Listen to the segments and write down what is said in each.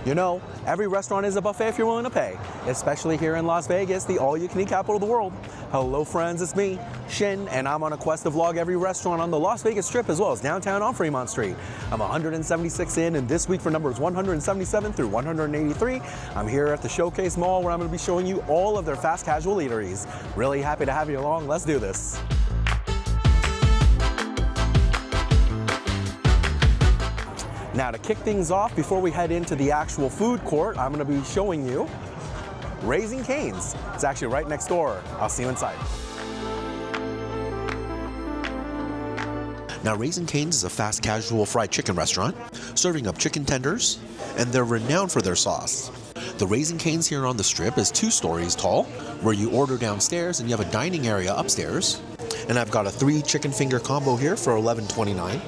You know, every restaurant is a buffet if you're willing to pay, especially here in Las Vegas, the all-you-can-eat capital of the world. Hello friends, it's me, Shin, and I'm on a quest to vlog every restaurant on the Las Vegas Strip as well as downtown on Fremont Street. I'm 176 in, and this week for numbers 177 through 183, I'm here at the Showcase Mall where I'm going to be showing you all of their fast casual eateries. Really happy to have you along. Let's do this. Now to kick things off, before we head into the actual food court, I'm going to be showing you Raisin Canes. It's actually right next door. I'll see you inside. Now, Raisin Canes is a fast casual fried chicken restaurant, serving up chicken tenders, and they're renowned for their sauce. The Raisin Canes here on the Strip is 2 stories tall, where you order downstairs and you have a dining area upstairs. And I've got a 3 chicken finger combo here for $11.29.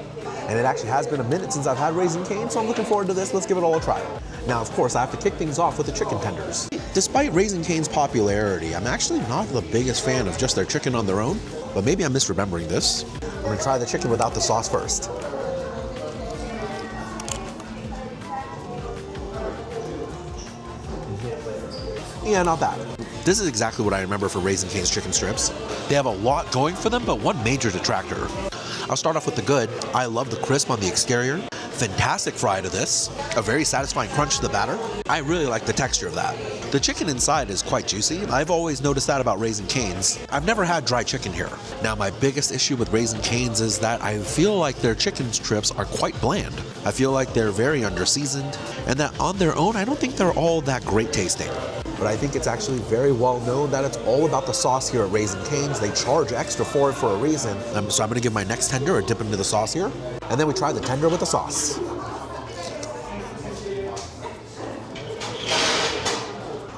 And it actually has been a minute since I've had Raisin Canes, so I'm looking forward to this. Let's give it all a try. Now, of course, I have to kick things off with the chicken tenders. Despite Raisin Canes' popularity, I'm actually not the biggest fan of just their chicken on their own, but maybe I'm misremembering this. I'm gonna try the chicken without the sauce first. Yeah, not bad. This is exactly what I remember for Raisin Canes chicken strips. They have a lot going for them, but one major detractor. I'll start off with the good. I love the crisp on the exterior. Fantastic fry to this. A very satisfying crunch to the batter. I really like the texture of that. The chicken inside is quite juicy. I've always noticed that about Raisin Canes. I've never had dry chicken here. Now, my biggest issue with Raisin Canes is that I feel like their chicken strips are quite bland. I feel like they're very under-seasoned, and that on their own, I don't think they're all that great tasting. But I think it's actually very well known that it's all about the sauce here at Raisin Canes. They charge extra for it for a reason. So I'm gonna give my next tender a dip into the sauce here. And then we try the tender with the sauce.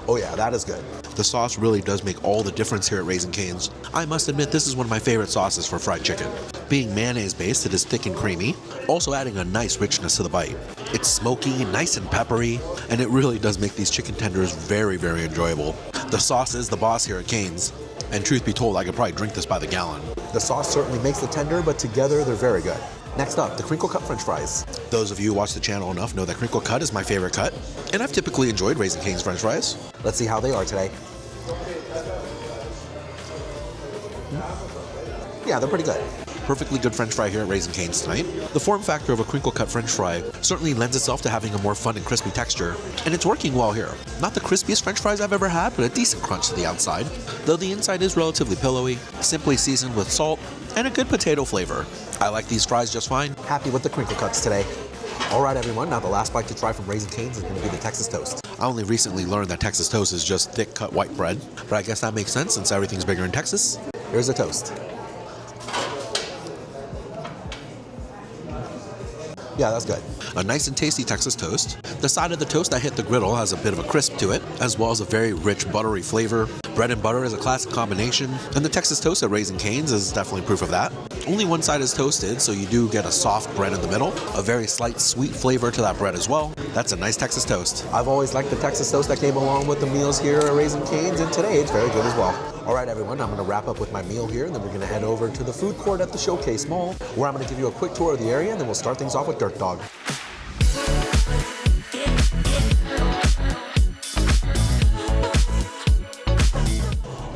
Oh yeah, that is good. The sauce really does make all the difference here at Raisin Canes. I must admit, this is one of my favorite sauces for fried chicken. Being mayonnaise-based, it is thick and creamy, also adding a nice richness to the bite. It's smoky, nice and peppery, and it really does make these chicken tenders very, very enjoyable. The sauce is the boss here at Canes, and truth be told, I could probably drink this by the gallon. The sauce certainly makes the tender, but together they're very good. Next up, the crinkle cut french fries. Those of you who watch the channel enough know that crinkle cut is my favorite cut, and I've typically enjoyed Raisin Canes french fries. Let's see how they are today. Yeah, they're pretty good. Perfectly good french fry here at Raisin Canes tonight. The form factor of a crinkle cut french fry certainly lends itself to having a more fun and crispy texture, and it's working well here. Not the crispiest french fries I've ever had, but a decent crunch to the outside, though the inside is relatively pillowy, simply seasoned with salt, and a good potato flavor. I like these fries just fine. Happy with the crinkle cuts today. All right, everyone, now the last bite to try from Raisin Canes is going to be the Texas toast. I only recently learned that Texas toast is just thick cut white bread, but I guess that makes sense since everything's bigger in Texas. Here's the toast. Yeah, that's good. A nice and tasty Texas toast. The side of the toast that hit the griddle has a bit of a crisp to it, as well as a very rich buttery flavor. Bread and butter is a classic combination, and the Texas toast at Raisin Canes is definitely proof of that. Only one side is toasted, so you do get a soft bread in the middle, a very slight sweet flavor to that bread as well. That's a nice Texas toast. I've always liked the Texas toast that came along with the meals here at Raisin Canes, and today it's very good as well. All right, everyone, I'm going to wrap up with my meal here, and then we're going to head over to the food court at the Showcase Mall, where I'm going to give you a quick tour of the area, and then we'll start things off with Dirt Dog.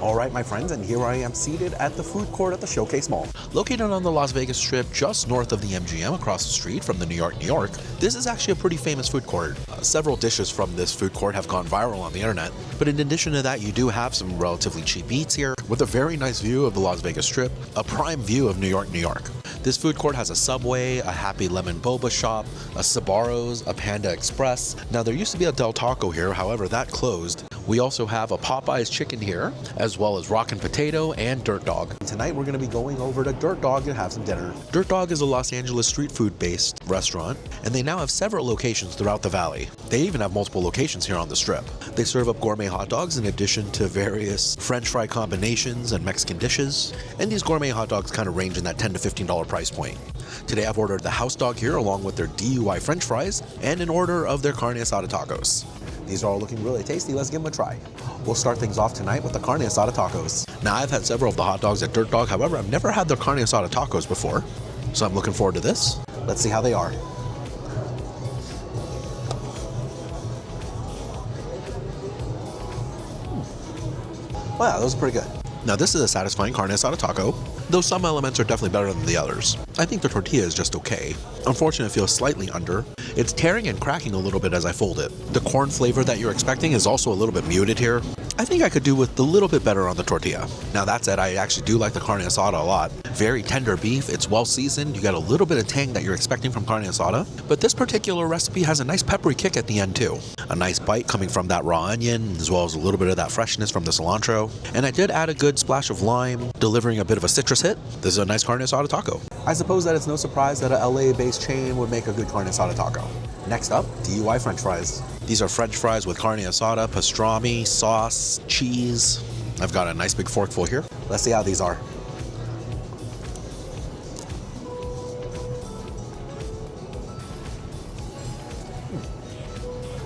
All right, my friends, and here I am seated at the food court at the Showcase Mall. Located on the Las Vegas Strip, just north of the MGM across the street from the New York, this is actually a pretty famous food court. Several dishes from this food court have gone viral on the internet, but in addition to that, you do have some relatively cheap eats here with a very nice view of the Las Vegas Strip, a prime view of New York. This food court has a Subway, a Happy Lemon Boba Shop, a Sabaros, a Panda Express. Now, there used to be a Del Taco here, however, that closed. We also have a Popeyes chicken here, as well as Rockin' Potato and Dirt Dog. Tonight, we're going to be going over to Dirt Dog and have some dinner. Dirt Dog is a Los Angeles street food-based restaurant, and they now have several locations throughout the valley. They even have multiple locations here on the Strip. They serve up gourmet hot dogs in addition to various French fry combinations and Mexican dishes, and these gourmet hot dogs kind of range in that $10 to $15 price point. Today I've ordered the house dog here along with their DUI French fries and an order of their carne asada tacos. These are all looking really tasty. Let's give them a try. We'll start things off tonight with the carne asada tacos. Now, I've had several of the hot dogs at Dirt Dog, however, I've never had their carne asada tacos before, so I'm looking forward to this. Let's see how they are. Oh yeah, those are pretty good. Now this is a satisfying carne asada taco, though some elements are definitely better than the others. I think the tortilla is just okay. Unfortunately, it feels slightly under. It's tearing and cracking a little bit as I fold it. The corn flavor that you're expecting is also a little bit muted here. I think I could do with a little bit better on the tortilla. Now that said, I actually do like the carne asada a lot. Very tender beef, it's well seasoned, you get a little bit of tang that you're expecting from carne asada, but this particular recipe has a nice peppery kick at the end too. A nice bite coming from that raw onion, as well as a little bit of that freshness from the cilantro. And I did add a good splash of lime, delivering a bit of a citrus hit. This is a nice carne asada taco. I suppose that it's no surprise that a LA-based chain would make a good carne asada taco. Next up, DUI French fries. These are French fries with carne asada, pastrami, sauce, cheese. I've got a nice big forkful here. Let's see how these are.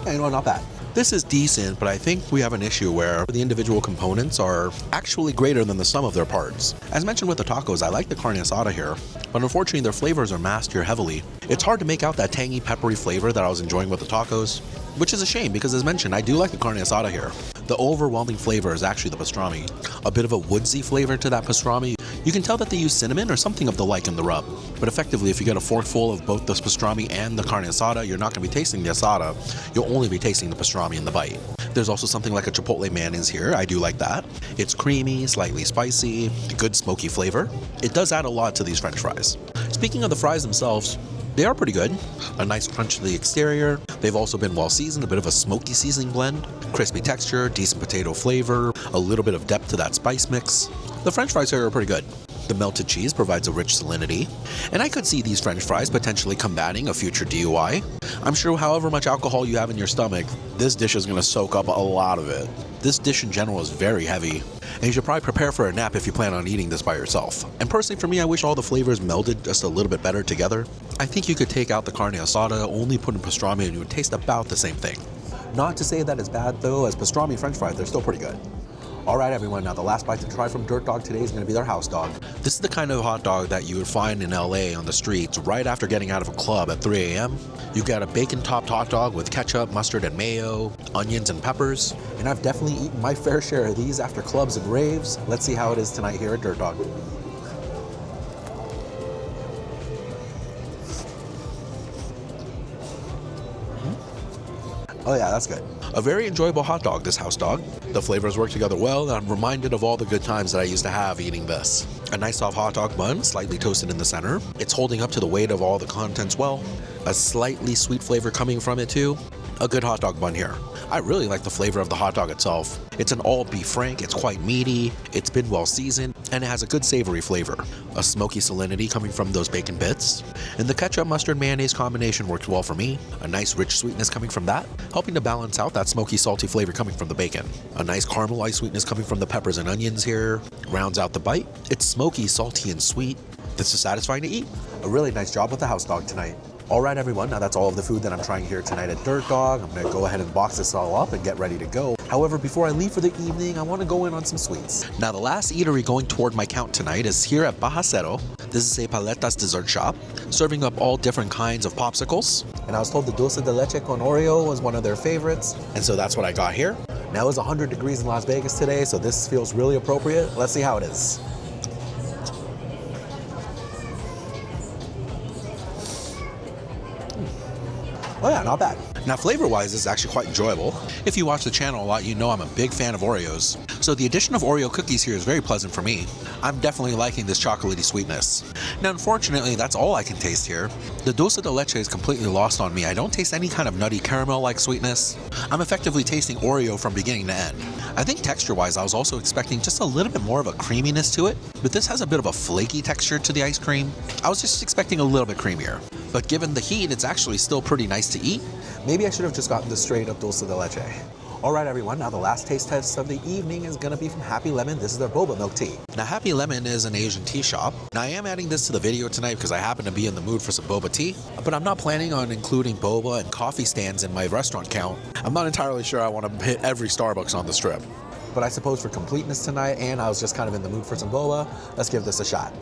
You know, not bad. This is decent, but I think we have an issue where the individual components are actually greater than the sum of their parts. As mentioned with the tacos, I like the carne asada here, but unfortunately their flavors are masked here heavily. It's hard to make out that tangy, peppery flavor that I was enjoying with the tacos, which is a shame because as mentioned, I do like the carne asada here. The overwhelming flavor is actually the pastrami. A bit of a woodsy flavor to that pastrami. You can tell that they use cinnamon or something of the like in the rub. But effectively, if you get a forkful of both the pastrami and the carne asada, you're not going to be tasting the asada. You'll only be tasting the pastrami in the bite. There's also something like a chipotle mayonnaise here. I do like that. It's creamy, slightly spicy, good smoky flavor. It does add a lot to these French fries. Speaking of the fries themselves, they are pretty good. A nice crunch to the exterior. They've also been well seasoned, a bit of a smoky seasoning blend. Crispy texture, decent potato flavor, a little bit of depth to that spice mix. The French fries here are pretty good. The melted cheese provides a rich salinity, and I could see these French fries potentially combating a future DUI. I'm sure however much alcohol you have in your stomach, this dish is going to soak up a lot of it. This dish in general is very heavy, and you should probably prepare for a nap if you plan on eating this by yourself. And personally for me, I wish all the flavors melded just a little bit better together. I think you could take out the carne asada, only put in pastrami, and you would taste about the same thing. Not to say that it's bad though, as pastrami French fries, they're still pretty good. All right, everyone, now the last bite to try from Dirt Dog today is going to be their house dog. This is the kind of hot dog that you would find in LA on the streets right after getting out of a club at 3 a.m. You've got a bacon-topped hot dog with ketchup, mustard, and mayo, onions, and peppers. And I've definitely eaten my fair share of these after clubs and raves. Let's see how it is tonight here at Dirt Dog. Oh yeah, that's good. A very enjoyable hot dog, this house dog. The flavors work together well, and I'm reminded of all the good times that I used to have eating this. A nice soft hot dog bun, slightly toasted in the center. It's holding up to the weight of all the contents well. A slightly sweet flavor coming from it too. A good hot dog bun here. I really like the flavor of the hot dog itself. It's an all beef frank, it's quite meaty, it's been well seasoned, and it has a good savory flavor. A smoky salinity coming from those bacon bits. And the ketchup, mustard, mayonnaise combination works well for me. A nice rich sweetness coming from that, helping to balance out that smoky, salty flavor coming from the bacon. A nice caramelized sweetness coming from the peppers and onions here, rounds out the bite. It's smoky, salty, and sweet. This is satisfying to eat. A really nice job with the house dog tonight. All right, everyone, now that's all of the food that I'm trying here tonight at Dirt Dog. I'm gonna go ahead and box this all up and get ready to go. However, before I leave for the evening, I wanna go in on some sweets. Now, the last eatery going toward my count tonight is here at Bajasero. This is a paletas dessert shop, serving up all different kinds of popsicles. And I was told the dulce de leche con Oreo was one of their favorites. And so that's what I got here. Now it's 100 degrees in Las Vegas today, so this feels really appropriate. Let's see how it is. Oh yeah, not bad. Now, flavor-wise, this is actually quite enjoyable. If you watch the channel a lot, you know I'm a big fan of Oreos. So the addition of Oreo cookies here is very pleasant for me. I'm definitely liking this chocolatey sweetness. Now, unfortunately, that's all I can taste here. The dulce de leche is completely lost on me. I don't taste any kind of nutty caramel-like sweetness. I'm effectively tasting Oreo from beginning to end. I think texture-wise, I was also expecting just a little bit more of a creaminess to it, but this has a bit of a flaky texture to the ice cream. I was just expecting a little bit creamier. But given the heat, it's actually still pretty nice to eat. Maybe I should have just gotten the straight up dulce de leche. All right, everyone, now the last taste test of the evening is gonna be from Happy Lemon. This is their boba milk tea. Now, Happy Lemon is an Asian tea shop. Now, I am adding this to the video tonight because I happen to be in the mood for some boba tea, but I'm not planning on including boba and coffee stands in my restaurant count. I'm not entirely sure I want to hit every Starbucks on the strip. But I suppose for completeness tonight, and I was just kind of in the mood for some boba, let's give this a shot.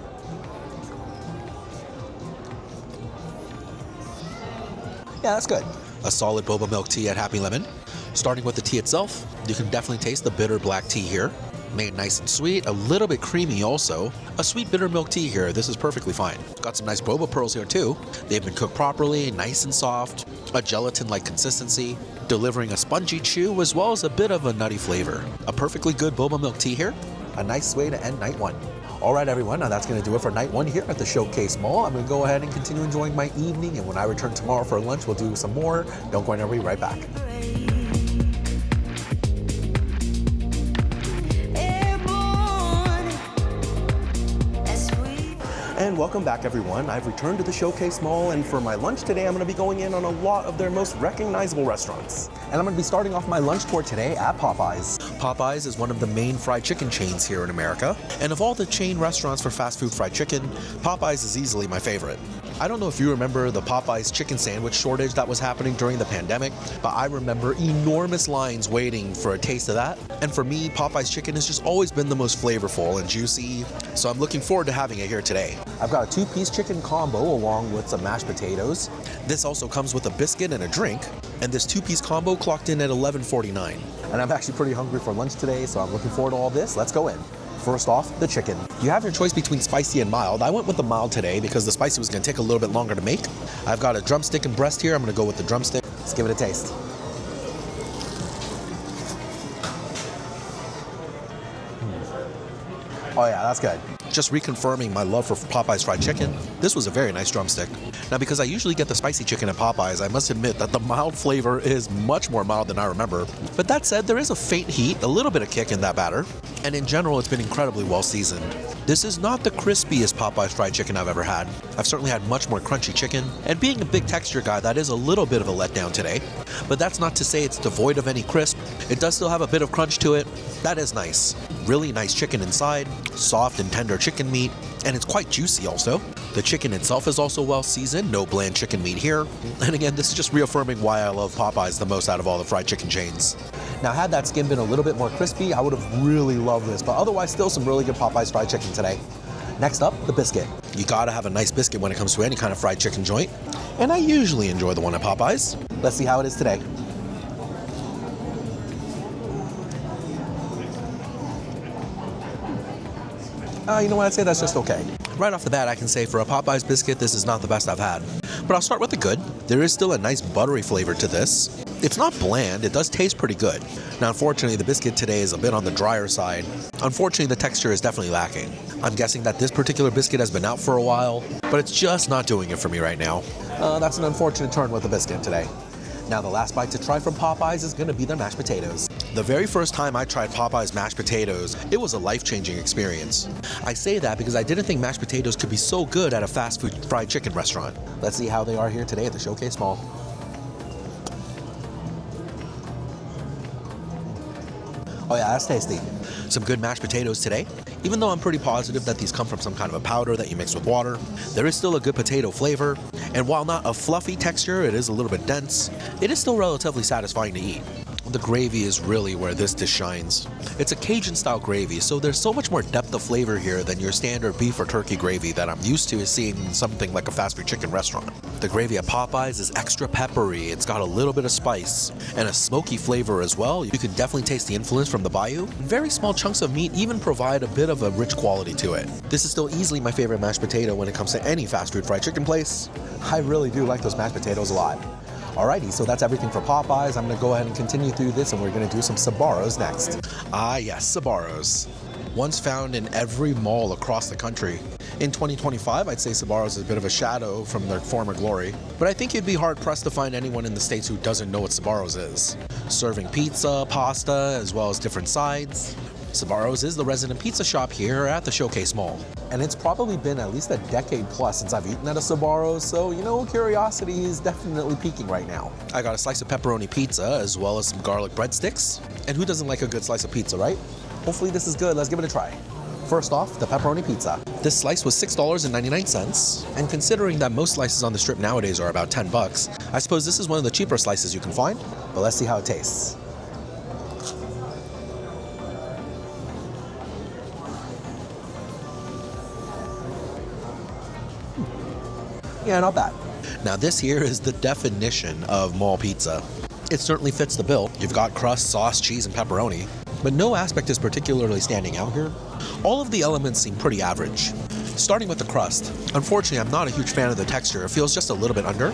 Yeah, that's good. A solid boba milk tea at Happy Lemon. Starting with the tea itself, you can definitely taste the bitter black tea here. Made nice and sweet, a little bit creamy also. A sweet bitter milk tea here, this is perfectly fine. Got some nice boba pearls here too. They've been cooked properly, nice and soft, a gelatin-like consistency, delivering a spongy chew as well as a bit of a nutty flavor. A perfectly good boba milk tea here. A nice way to end night one. All right, everyone, now that's going to do it for night one here at the Showcase Mall. I'm going to go ahead and continue enjoying my evening, and when I return tomorrow for lunch, we'll do some more. Don't go anywhere, we'll be right back. And welcome back, everyone. I've returned to the Showcase Mall, and for my lunch today, I'm going to be going in on a lot of their most recognizable restaurants. And I'm going to be starting off my lunch tour today at Popeyes. Popeyes is one of the main fried chicken chains here in America, and of all the chain restaurants for fast food fried chicken, Popeyes is easily my favorite. I don't know if you remember the Popeyes chicken sandwich shortage that was happening during the pandemic, but I remember enormous lines waiting for a taste of that. And for me, Popeyes chicken has just always been the most flavorful and juicy, so I'm looking forward to having it here today. I've got a two-piece chicken combo along with some mashed potatoes. This also comes with a biscuit and a drink, and this two-piece combo clocked in at $11.49. And I'm actually pretty hungry for lunch today, so I'm looking forward to all this. Let's go in. First off, the chicken. You have your choice between spicy and mild. I went with the mild today because the spicy was going to take a little bit longer to make. I've got a drumstick and breast here. I'm going to go with the drumstick. Let's give it a taste. Oh yeah, that's good. Just reconfirming my love for Popeyes fried chicken, this was a very nice drumstick. Now, because I usually get the spicy chicken at Popeyes, I must admit that the mild flavor is much more mild than I remember. But that said, there is a faint heat, a little bit of kick in that batter, and in general, it's been incredibly well seasoned. This is not the crispiest Popeyes fried chicken I've ever had. I've certainly had much more crunchy chicken, and being a big texture guy, that is a little bit of a letdown today. But that's not to say it's devoid of any crisp. It does still have a bit of crunch to it. That is nice. Really nice chicken inside, soft and tender chicken meat, and it's quite juicy also. The chicken itself is also well seasoned, no bland chicken meat here. And again, this is just reaffirming why I love Popeyes the most out of all the fried chicken chains. Now, had that skin been a little bit more crispy, I would have really loved this, but otherwise still some really good Popeyes fried chicken today. Next up, the biscuit. You gotta have a nice biscuit when it comes to any kind of fried chicken joint, and I usually enjoy the one at Popeyes. Let's see how it is today. You know what, I'd say that's just okay. Right off the bat, I can say for a Popeyes biscuit, this is not the best I've had. But I'll start with the good. There is still a nice buttery flavor to this. It's not bland, it does taste pretty good. Now, unfortunately, the biscuit today is a bit on the drier side. Unfortunately, the texture is definitely lacking. I'm guessing that this particular biscuit has been out for a while, but it's just not doing it for me right now. That's an unfortunate turn with the biscuit today. Now, the last bite to try from Popeyes is gonna be their mashed potatoes. The very first time I tried Popeyes mashed potatoes, it was a life-changing experience. I say that because I didn't think mashed potatoes could be so good at a fast food fried chicken restaurant. Let's see how they are here today at the Showcase Mall. Oh yeah, that's tasty. Some good mashed potatoes today. Even though I'm pretty positive that these come from some kind of a powder that you mix with water, there is still a good potato flavor, and while not a fluffy texture, it is a little bit dense, it is still relatively satisfying to eat. The gravy is really where this dish shines. It's a Cajun-style gravy, so there's so much more depth of flavor here than your standard beef or turkey gravy that I'm used to seeing in something like a fast food chicken restaurant. The gravy at Popeyes is extra peppery, it's got a little bit of spice, and a smoky flavor as well. You can definitely taste the influence from the bayou. Very small chunks of meat even provide a bit of a rich quality to it. This is still easily my favorite mashed potato when it comes to any fast food fried chicken place. I really do like those mashed potatoes a lot. Alrighty, so that's everything for Popeyes. I'm gonna go ahead and continue through this, and we're gonna do some Sabaros next. Ah yes, Sabaros. Once found in every mall across the country. In 2025, I'd say Sabaros is a bit of a shadow from their former glory, but I think you'd be hard-pressed to find anyone in the States who doesn't know what Sabaros is. Serving pizza, pasta, as well as different sides. Sabaros is the resident pizza shop here at the Showcase Mall. And it's probably been at least a decade plus since I've eaten at a Sabaros, so you know, curiosity is definitely peaking right now. I got a slice of pepperoni pizza as well as some garlic breadsticks. And who doesn't like a good slice of pizza, right? Hopefully this is good. Let's give it a try. First off, the pepperoni pizza. This slice was $6.99, and considering that most slices on the strip nowadays are about 10 bucks, I suppose this is one of the cheaper slices you can find. But let's see how it tastes. Yeah, not bad. Now this here is the definition of mall pizza. It certainly fits the bill. You've got crust, sauce, cheese, and pepperoni. but no aspect is particularly standing out here. All of the elements seem pretty average. Starting with the crust. Unfortunately, I'm not a huge fan of the texture. It feels just a little bit under.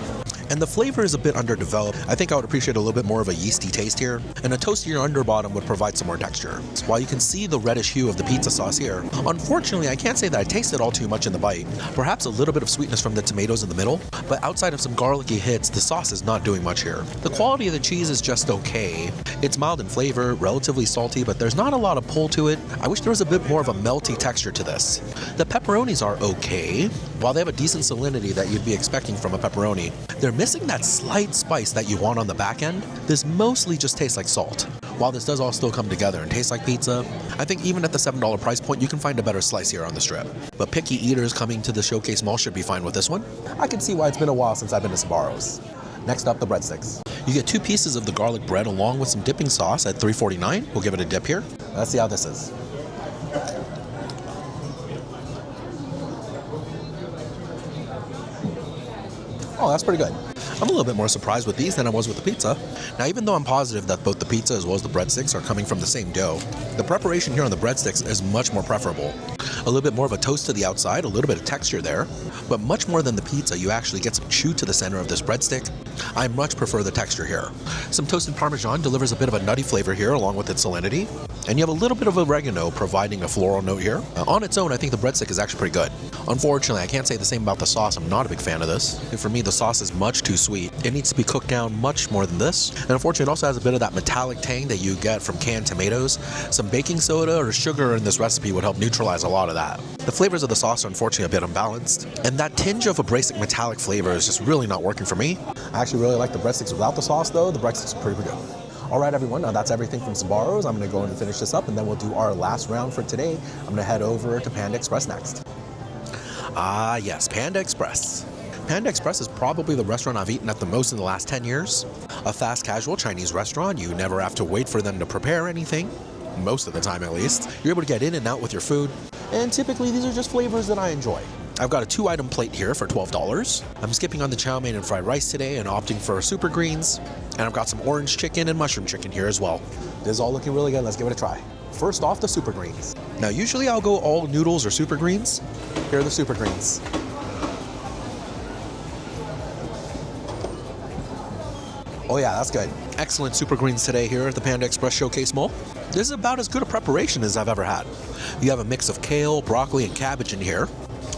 And the flavor is a bit underdeveloped. I think I would appreciate a little bit more of a yeasty taste here, and a toastier underbottom would provide some more texture. While you can see the reddish hue of the pizza sauce here, unfortunately I can't say that I tasted all too much in the bite. Perhaps a little bit of sweetness from the tomatoes in the middle, but outside of some garlicky hits, the sauce is not doing much here. The quality of the cheese is just okay. It's mild in flavor, relatively salty, but there's not a lot of pull to it. I wish there was a bit more of a melty texture to this. The pepperonis are okay. While they have a decent salinity that you'd be expecting from a pepperoni, they're missing that slight spice that you want on the back end. This mostly just tastes like salt. While this does all still come together and taste like pizza, I think even at the $7 price point, you can find a better slice here on the strip. But picky eaters coming to the Showcase Mall should be fine with this one. I can see why it's been a while since I've been to Sabaros. Next up, the breadsticks. You get 2 pieces of the garlic bread along with some dipping sauce at $3.49. We'll give it a dip here. Let's see how this is. Oh, that's pretty good. I'm a little bit more surprised with these than I was with the pizza. Now, even though I'm positive that both the pizza as well as the breadsticks are coming from the same dough, the preparation here on the breadsticks is much more preferable. A little bit more of a toast to the outside, a little bit of texture there, but much more than the pizza, you actually get some chew to the center of this breadstick. I much prefer the texture here. Some toasted Parmesan delivers a bit of a nutty flavor here along with its salinity, and you have a little bit of oregano providing a floral note here. On its own, I think the breadstick is actually pretty good. Unfortunately, I can't say the same about the sauce. I'm not a big fan of this. For me, the sauce is much too sweet. It needs to be cooked down much more than this. And unfortunately, it also has a bit of that metallic tang that you get from canned tomatoes. Some baking soda or sugar in this recipe would help neutralize a lot of that. The flavors of the sauce are unfortunately a bit unbalanced, and that tinge of a basic metallic flavor is just really not working for me. I actually really like the breadsticks without the sauce, though. The breadsticks are pretty good. All right, everyone, now that's everything from Sabaros. I'm going to go in and finish this up, and then we'll do our last round for today. I'm going to head over to Panda Express next. Ah, yes, Panda Express. Panda Express is probably the restaurant I've eaten at the most in the last 10 years. A fast casual Chinese restaurant. You never have to wait for them to prepare anything. Most of the time, at least. You're able to get in and out with your food. And typically, these are just flavors that I enjoy. I've got a 2-item plate here for $12. I'm skipping on the chow mein and fried rice today and opting for super greens. And I've got some orange chicken and mushroom chicken here as well. This is all looking really good. Let's give it a try. First off, the super greens. Now, usually I'll go all noodles or super greens. Here are the super greens. Oh yeah, that's good. Excellent super greens today here at the Panda Express Showcase Mall. This is about as good a preparation as I've ever had. You have a mix of kale, broccoli, and cabbage in here,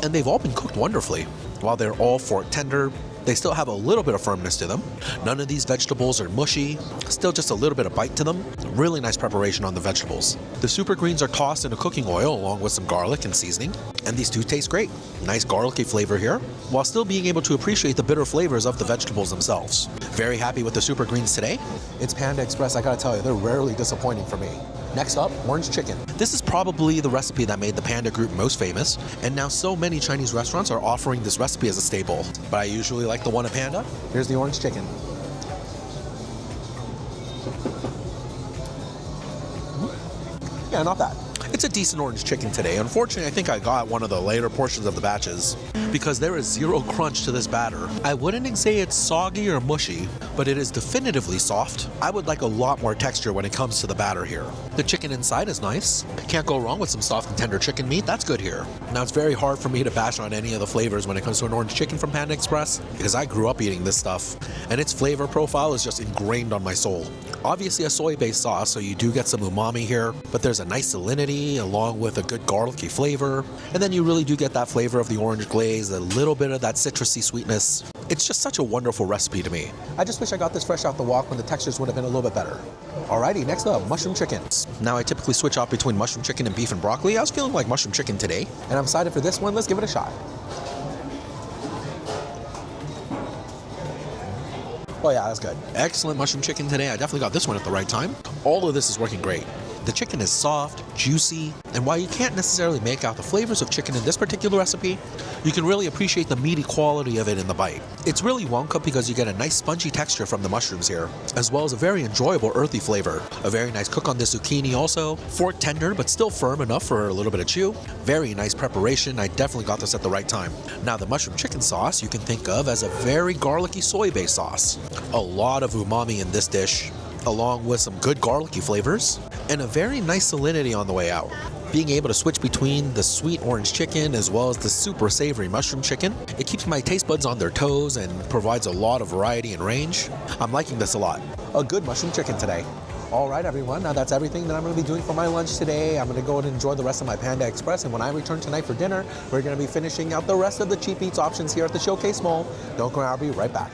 and they've all been cooked wonderfully. While they're all fork tender, they still have a little bit of firmness to them. None of these vegetables are mushy, still just a little bit of bite to them. Really nice preparation on the vegetables. The super greens are tossed in a cooking oil along with some garlic and seasoning, and these two taste great. Nice garlicky flavor here, while still being able to appreciate the bitter flavors of the vegetables themselves. Very happy with the super greens today. It's Panda Express, I gotta tell you, they're rarely disappointing for me. Next up, orange chicken. This is probably the recipe that made the Panda Group most famous, and now so many Chinese restaurants are offering this recipe as a staple. But I usually like the one at Panda. Here's the orange chicken. Yeah, not bad. It's a decent orange chicken today. Unfortunately, I think I got one of the later portions of the batches because there is zero crunch to this batter. I wouldn't say it's soggy or mushy, but it is definitively soft. I would like a lot more texture when it comes to the batter here. The chicken inside is nice. Can't go wrong with some soft and tender chicken meat. That's good here. Now, it's very hard for me to bash on any of the flavors when it comes to an orange chicken from Panda Express because I grew up eating this stuff, and its flavor profile is just ingrained on my soul. Obviously a soy-based sauce, so you do get some umami here, but there's a nice salinity along with a good garlicky flavor, and then you really do get that flavor of the orange glaze, a little bit of that citrusy sweetness. It's just such a wonderful recipe to me. I just wish I got this fresh out the wok when the textures would have been a little bit better. Alrighty, next up, mushroom chicken. Now I typically switch off between mushroom chicken and beef and broccoli. I was feeling like mushroom chicken today. And I'm excited for this one. Let's give it a shot. Oh yeah, that's good. Excellent mushroom chicken today. I definitely got this one at the right time. All of this is working great. The chicken is soft, juicy, and while you can't necessarily make out the flavors of chicken in this particular recipe, you can really appreciate the meaty quality of it in the bite. It's really well cooked because you get a nice spongy texture from the mushrooms here, as well as a very enjoyable earthy flavor. A very nice cook on the zucchini also. Fork tender, but still firm enough for a little bit of chew. Very nice preparation. I definitely got this at the right time. Now, the mushroom chicken sauce you can think of as a very garlicky soy-based sauce. A lot of umami in this dish. along with some good garlicky flavors, and a very nice salinity on the way out. Being able to switch between the sweet orange chicken as well as the super savory mushroom chicken, it keeps my taste buds on their toes and provides a lot of variety and range. I'm liking this a lot. A good mushroom chicken today. All right, everyone, now that's everything that I'm going to be doing for my lunch today. I'm going to go and enjoy the rest of my Panda Express, and when I return tonight for dinner, we're going to be finishing out the rest of the cheap eats options here at the Showcase Mall. Don't go, I'll be right back.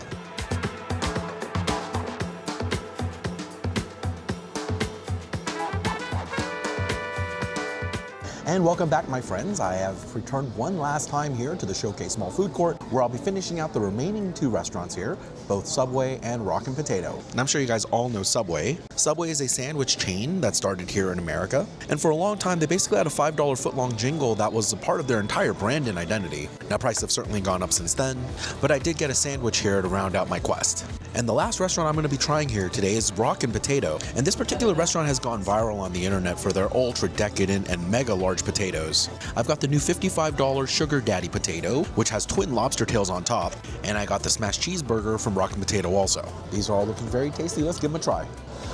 And welcome back, my friends. I have returned one last time here to the Showcase Mall food court, where I'll be finishing out the remaining two restaurants here, both Subway and Rockin' Potato. And I'm sure you guys all know Subway. Subway is a sandwich chain that started here in America. And for a long time, they basically had a $5 footlong jingle that was a part of their entire brand and identity. Now, prices have certainly gone up since then, but I did get a sandwich here to round out my quest. And the last restaurant I'm going to be trying here today is Rockin' Potato. And this particular restaurant has gone viral on the internet for their ultra decadent and mega large potatoes. I've got the new $55 Sugar Daddy potato, which has twin lobster tails on top, and I got the smashed cheeseburger from Rockin' Potato also. These are all looking very tasty. Let's give them a try.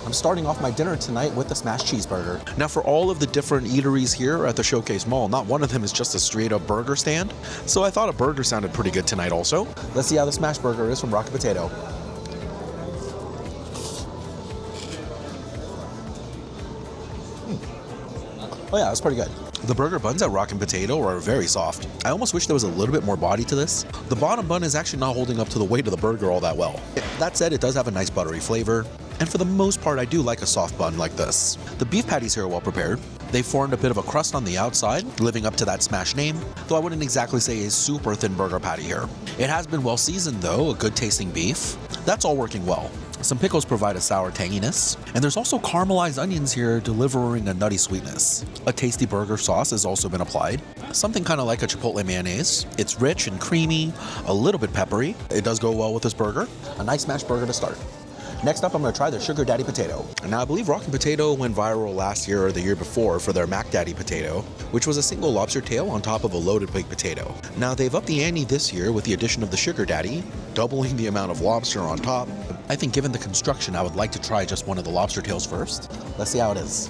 I'm starting off my dinner tonight with the smashed cheeseburger. Now, for all of the different eateries here at the Showcase Mall, not one of them is just a straight up burger stand, so I thought a burger sounded pretty good tonight also. Let's see how the smashed burger is from Rockin' Potato. Oh yeah, that's pretty good. The burger buns at Rockin' Potato are very soft. I almost wish there was a little bit more body to this. The bottom bun is actually not holding up to the weight of the burger all that well. That said, it does have a nice buttery flavor, and for the most part, I do like a soft bun like this. The beef patties here are well prepared. They formed a bit of a crust on the outside, living up to that smash name, though I wouldn't exactly say a super thin burger patty here. It has been well seasoned though, a good tasting beef. That's all working well. Some pickles provide a sour tanginess, and there's also caramelized onions here delivering a nutty sweetness. A tasty burger sauce has also been applied, something kind of like a chipotle mayonnaise. It's rich and creamy, a little bit peppery. It does go well with this burger. A nice smashed burger to start. Next up, I'm going to try the Sugar Daddy potato. Now, I believe Rockin' Potato went viral last year or the year before for their Mac Daddy potato, which was a single lobster tail on top of a loaded baked potato. Now, they've upped the ante this year with the addition of the Sugar Daddy, doubling the amount of lobster on top. I think given the construction, I would like to try just one of the lobster tails first. Let's see how it is.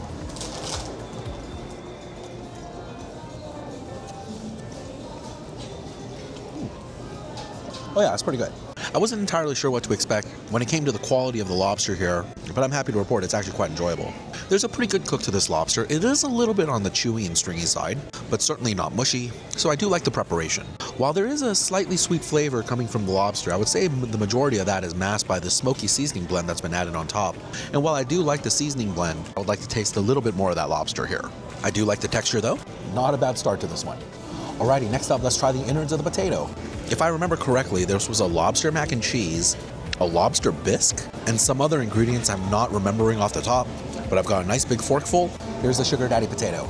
Oh yeah, it's pretty good. I wasn't entirely sure what to expect when it came to the quality of the lobster here, but I'm happy to report it's actually quite enjoyable. There's a pretty good cook to this lobster. It is a little bit on the chewy and stringy side, but certainly not mushy, so I do like the preparation. While there is a slightly sweet flavor coming from the lobster, I would say the majority of that is masked by the smoky seasoning blend that's been added on top. And while I do like the seasoning blend, I would like to taste a little bit more of that lobster here. I do like the texture though. Not a bad start to this one. Alrighty, next up, let's try the innards of the potato. If I remember correctly, this was a lobster mac and cheese, a lobster bisque, and some other ingredients I'm not remembering off the top, but I've got a nice big forkful. Here's the Sugar Daddy potato.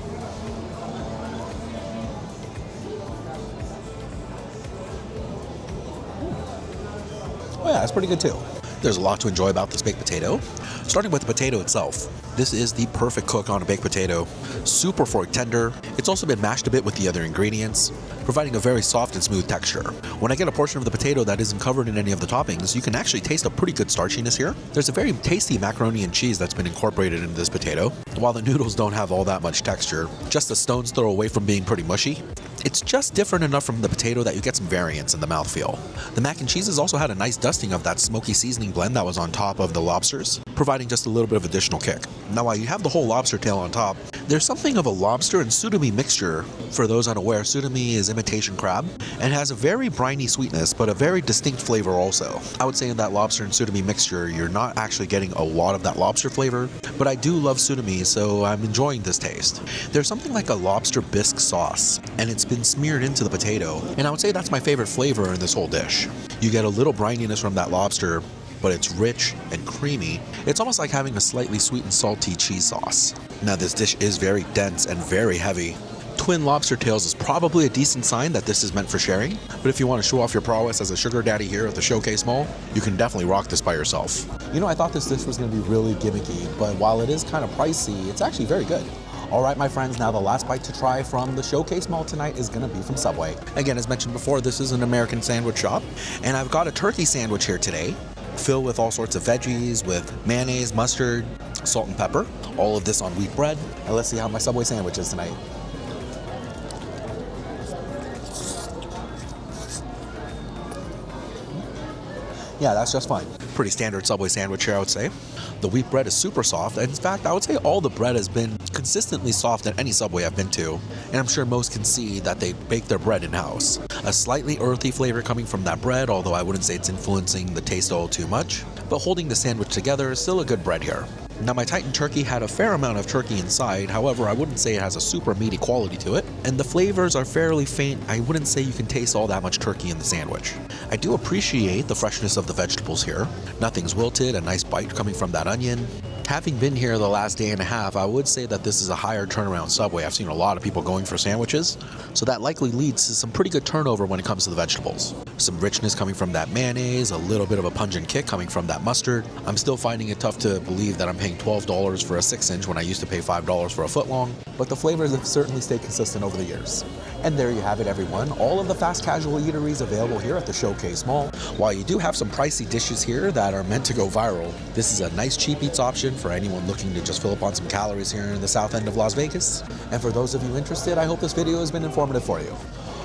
Oh yeah, it's pretty good too. There's a lot to enjoy about this baked potato. Starting with the potato itself, this is the perfect cook on a baked potato. Super fork tender. It's also been mashed a bit with the other ingredients, providing a very soft and smooth texture. When I get a portion of the potato that isn't covered in any of the toppings, you can actually taste a pretty good starchiness here. There's a very tasty macaroni and cheese that's been incorporated into this potato. While the noodles don't have all that much texture, just a stone's throw away from being pretty mushy, it's just different enough from the potato that you get some variance in the mouthfeel. The mac and cheese has also had a nice dusting of that smoky seasoning blend that was on top of the lobsters, providing just a little bit of additional kick. Now, while you have the whole lobster tail on top, there's something of a lobster and surimi mixture. For those unaware, surimi is imitation crab and has a very briny sweetness, but a very distinct flavor also. I would say in that lobster and surimi mixture, you're not actually getting a lot of that lobster flavor, but I do love surimi, so I'm enjoying this taste. There's something like a lobster bisque sauce, and it's been smeared into the potato, and I would say that's my favorite flavor in this whole dish. You get a little brininess from that lobster, but it's rich and creamy. It's almost like having a slightly sweet and salty cheese sauce. Now, this dish is very dense and very heavy. Twin lobster tails is probably a decent sign that this is meant for sharing, but if you want to show off your prowess as a sugar daddy here at the Showcase Mall, you can definitely rock this by yourself. You know, I thought this dish was going to be really gimmicky, but while it is kind of pricey, it's actually very good. All right, my friends, now the last bite to try from the Showcase Mall tonight is going to be from Subway. Again, as mentioned before, this is an American sandwich shop, and I've got a turkey sandwich here today. filled with all sorts of veggies, with mayonnaise, mustard, salt and pepper. All of this on wheat bread. And let's see how my Subway sandwich is tonight. Yeah, that's just fine. Pretty standard Subway sandwich here, I would say. The wheat bread is super soft, and in fact, I would say all the bread has been consistently soft at any Subway I've been to, and I'm sure most can see that they bake their bread in-house. A slightly earthy flavor coming from that bread, although I wouldn't say it's influencing the taste all too much, but holding the sandwich together is still a good bread here. Now, my Titan turkey had a fair amount of turkey inside, however, I wouldn't say it has a super meaty quality to it, and the flavors are fairly faint. I wouldn't say you can taste all that much turkey in the sandwich. I do appreciate the freshness of the vegetables here. Nothing's wilted, a nice bite coming from that onion. Having been here the last day and a half, I would say that this is a higher turnaround Subway. I've seen a lot of people going for sandwiches, so that likely leads to some pretty good turnover when it comes to the vegetables. Some richness coming from that mayonnaise, a little bit of a pungent kick coming from that mustard. I'm still finding it tough to believe that I'm paying $12 for a 6-inch when I used to pay $5 for a foot-long, but the flavors have certainly stayed consistent over the years. And there you have it, everyone. All of the fast casual eateries available here at the Showcase Mall. While you do have some pricey dishes here that are meant to go viral, this is a nice cheap eats option for anyone looking to just fill up on some calories here in the south end of Las Vegas. And for those of you interested, I hope this video has been informative for you.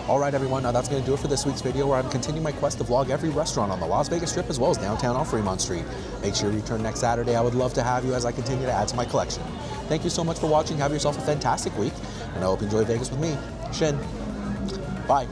Alright everyone, now that's going to do it for this week's video, where I'm continuing my quest to vlog every restaurant on the Las Vegas Strip as well as downtown on Fremont Street. Make sure you return next Saturday. I would love to have you as I continue to add to my collection. Thank you so much for watching. Have yourself a fantastic week, and I hope you enjoy Vegas with me, Shin. Bye.